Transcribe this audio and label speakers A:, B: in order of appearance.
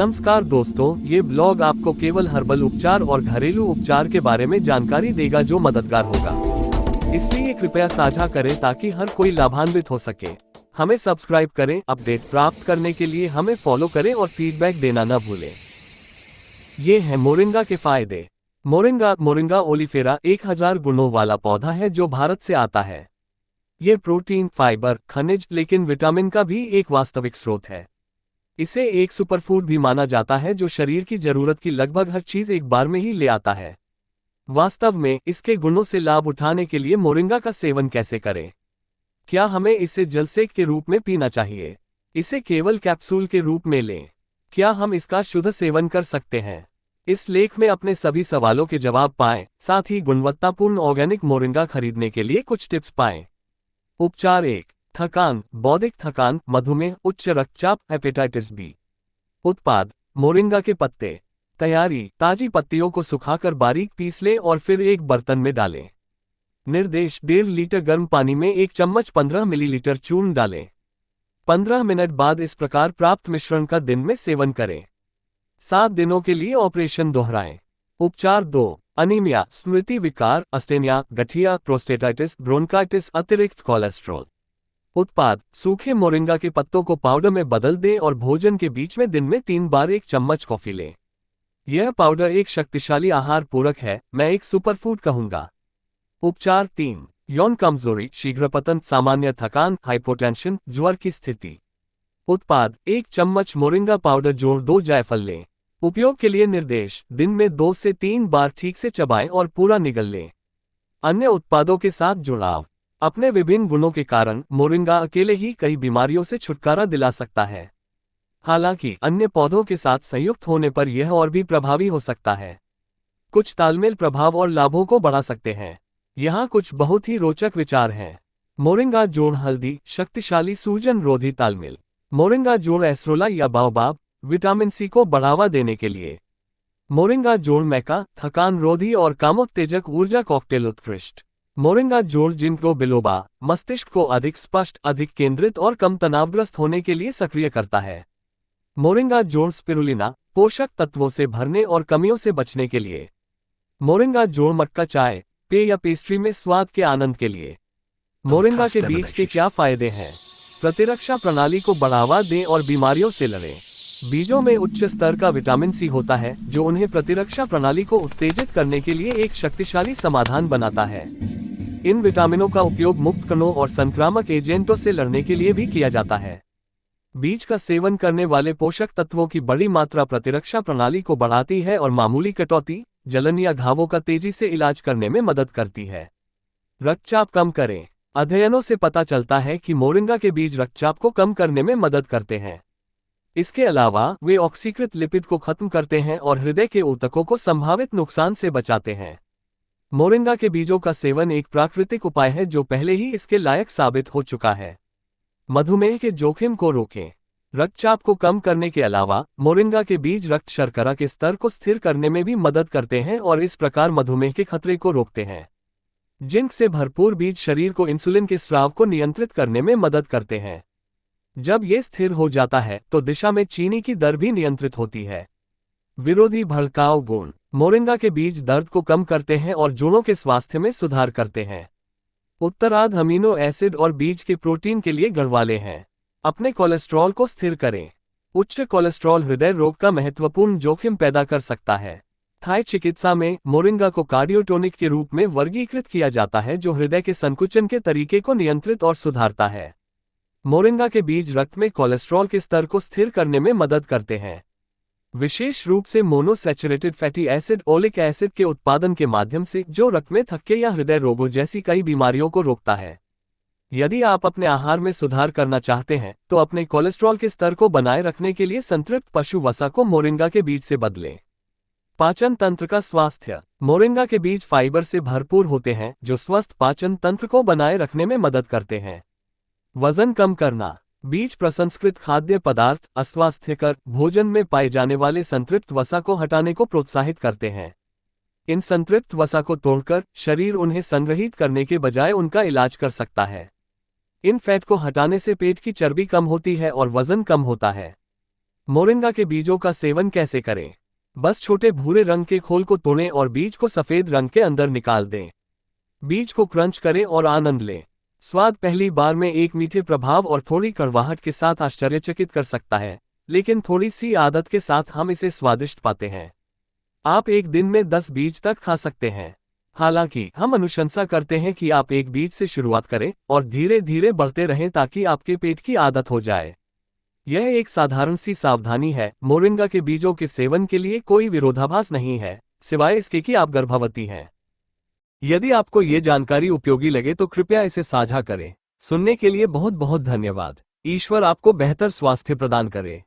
A: नमस्कार दोस्तों, ये ब्लॉग आपको केवल हर्बल उपचार और घरेलू उपचार के बारे में जानकारी देगा जो मददगार होगा। इसलिए कृपया साझा करें ताकि हर कोई लाभान्वित हो सके। हमें सब्सक्राइब करें, अपडेट प्राप्त करने के लिए हमें फॉलो करें और फीडबैक देना न भूलें। ये है मोरिंगा के फायदे। मोरिंगा ओलिफेरा 1000 गुणों वाला पौधा है जो भारत से आता है। ये प्रोटीन, फाइबर, खनिज लेकिन विटामिन का भी एक वास्तविक स्रोत है। इसे एक सुपरफूड भी माना जाता है जो शरीर की जरूरत की लगभग हर चीज एक बार में ही ले आता है। वास्तव में इसके गुणों से लाभ उठाने के लिए मोरिंगा का सेवन कैसे करें? क्या हमें इसे जलसेक के रूप में पीना चाहिए? इसे केवल कैप्सूल के रूप में लें? क्या हम इसका शुद्ध सेवन कर सकते हैं? इस लेख में अपने सभी सवालों के जवाब पाएं, साथ ही गुणवत्तापूर्ण ऑर्गेनिक मोरिंगा खरीदने के लिए कुछ टिप्स पाएं। उपचार 1। थकान, बौद्धिक थकान, मधुमेह, उच्च रक्तचाप, हेपेटाइटिस बी। उत्पाद: मोरिंगा के पत्ते। तैयारी: ताजी पत्तियों को सुखाकर बारीक पीस लें और फिर एक बर्तन में डालें। निर्देश: 1.5 लीटर गर्म पानी में 1 चम्मच 15 मिलीलीटर चूर्ण डालें। 15 मिनट बाद इस प्रकार प्राप्त मिश्रण का दिन में सेवन करें। 7 दिनों के लिए ऑपरेशन दोहराएं। उपचार 2। अनीमिया, स्मृति विकार, अस्थेनिया, गठिया, प्रोस्टेटाइटिस, ब्रोंकाइटिस, अतिरिक्त कोलेस्ट्रॉल। उत्पाद: सूखे मोरिंगा के पत्तों को पाउडर में बदल दें और भोजन के बीच में दिन में 3 बार 1 चम्मच कॉफी लें। यह पाउडर एक शक्तिशाली आहार पूरक है, मैं एक सुपरफूड कहूंगा। उपचार 3। यौन कमजोरी, शीघ्र पतन, सामान्य थकान, हाइपोटेंशन, ज्वर की स्थिति। उत्पाद: 1 चम्मच मोरिंगा पाउडर जोड़ 2 जायफल लें। उपयोग के लिए निर्देश: दिन में 2 से 3 बार ठीक से चबाएं और पूरा निगल लें। अन्य उत्पादों के साथ जुड़ाव: अपने विभिन्न गुणों के कारण मोरिंगा अकेले ही कई बीमारियों से छुटकारा दिला सकता है। हालांकि अन्य पौधों के साथ संयुक्त होने पर यह और भी प्रभावी हो सकता है। कुछ तालमेल प्रभाव और लाभों को बढ़ा सकते हैं। यहाँ कुछ बहुत ही रोचक विचार हैं। मोरिंगा जोड़ हल्दी, शक्तिशाली सूजन रोधी तालमेल। मोरिंगा जोड़ एस्ट्रोला या बाओबाब, विटामिन सी को बढ़ावा देने के लिए। मोरिंगा जोड़ मैका, थकान रोधी और कामोत्तेजक ऊर्जा कॉकटेल उत्कृष्ट। मोरिंगा जोड़ जिंको बिलोबा, मस्तिष्क को अधिक स्पष्ट, अधिक केंद्रित और कम तनावग्रस्त होने के लिए सक्रिय करता है। मोरिंगा जोड़ स्पिरुलिना, पोषक तत्वों से भरने और कमियों से बचने के लिए। मोरिंगा जोड़ मटका चाय, पेय या पेस्ट्री में स्वाद के आनंद के लिए। मोरिंगा के बीज के क्या फायदे हैं? प्रतिरक्षा प्रणाली को बढ़ावा दें और बीमारियों से लड़ें। बीजों में उच्च स्तर का विटामिन सी होता है जो उन्हें प्रतिरक्षा प्रणाली को उत्तेजित करने के लिए एक शक्तिशाली समाधान बनाता है। इन विटामिनों का उपयोग मुक्त कणों और संक्रामक एजेंटों से लड़ने के लिए भी किया जाता है। बीज का सेवन करने वाले पोषक तत्वों की बड़ी मात्रा प्रतिरक्षा प्रणाली को बढ़ाती है और मामूली कटौती, जलन या घावों का तेजी से इलाज करने में मदद करती है। रक्तचाप कम करें। अध्ययनों से पता चलता है कि मोरिंगा के बीज रक्तचाप को कम करने में मदद करते हैं। इसके अलावा वे ऑक्सीकृत लिपिड को खत्म करते हैं और हृदय के ऊतकों को संभावित नुकसान से बचाते हैं। मोरिंगा के बीजों का सेवन एक प्राकृतिक उपाय है जो पहले ही इसके लायक साबित हो चुका है। मधुमेह के जोखिम को रोकें। रक्तचाप को कम करने के अलावा मोरिंगा के बीज रक्त शर्करा के स्तर को स्थिर करने में भी मदद करते हैं और इस प्रकार मधुमेह के खतरे को रोकते हैं। जिंक से भरपूर बीज शरीर को इंसुलिन के स्राव को नियंत्रित करने में मदद करते हैं। जब ये स्थिर हो जाता है तो दिशा में चीनी की दर भी नियंत्रित होती है। विरोधी भड़काऊ गुण। मोरिंगा के बीज दर्द को कम करते हैं और जोड़ों के स्वास्थ्य में सुधार करते हैं। उत्तरार्ध अमीनो एसिड और बीज के प्रोटीन के लिए गढ़वाले हैं। अपने कोलेस्ट्रॉल को स्थिर करें। उच्च कोलेस्ट्रॉल हृदय रोग का महत्वपूर्ण जोखिम पैदा कर सकता है। थाई चिकित्सा में मोरिंगा को कार्डियोटोनिक के रूप में वर्गीकृत किया जाता है जो हृदय के संकुचन के तरीके को नियंत्रित और सुधारता है। मोरिंगा के बीज रक्त में कोलेस्ट्रॉल के स्तर को स्थिर करने में मदद करते हैं, विशेष रूप से monounsaturated fatty acid, oleic acid के उत्पादन के माध्यम से जो रक्त में थक्के या हृदय रोगों जैसी कई बीमारियों को रोकता है। यदि आप अपने आहार में सुधार करना चाहते हैं तो अपने कोलेस्ट्रॉल के स्तर को बनाए रखने के लिए संतृप्त पशु वसा को मोरिंगा के बीज से बदलें। पाचन तंत्र का स्वास्थ्य। मोरिंगा के बीज फाइबर से भरपूर होते हैं जो स्वस्थ पाचन तंत्र को बनाए रखने में मदद करते हैं। वजन कम करना। बीज प्रसंस्कृत खाद्य पदार्थ, अस्वास्थ्यकर भोजन में पाए जाने वाले संतृप्त वसा को हटाने को प्रोत्साहित करते हैं। इन संतृप्त वसा को तोड़कर शरीर उन्हें संग्रहित करने के बजाय उनका इलाज कर सकता है। इन फैट को हटाने से पेट की चर्बी कम होती है और वजन कम होता है। मोरिंगा के बीजों का सेवन कैसे करें? बस छोटे भूरे रंग के खोल को तोड़ें और बीज को सफेद रंग के अंदर निकाल दें। बीज को क्रंच करें और आनंद लें। स्वाद पहली बार में एक मीठे प्रभाव और थोड़ी कड़वाहट के साथ आश्चर्यचकित कर सकता है, लेकिन थोड़ी सी आदत के साथ हम इसे स्वादिष्ट पाते हैं। आप एक दिन में 10 बीज तक खा सकते हैं। हालांकि हम अनुशंसा करते हैं कि आप एक बीज से शुरुआत करें और धीरे धीरे बढ़ते रहें ताकि आपके पेट की आदत हो जाए। यह एक साधारण सी सावधानी है। मोरिंगा के बीजों के सेवन के लिए कोई विरोधाभास नहीं है, सिवाय इसके कि आप गर्भवती हैं। यदि आपको ये जानकारी उपयोगी लगे तो कृपया इसे साझा करें। सुनने के लिए बहुत बहुत धन्यवाद। ईश्वर आपको बेहतर स्वास्थ्य प्रदान करे।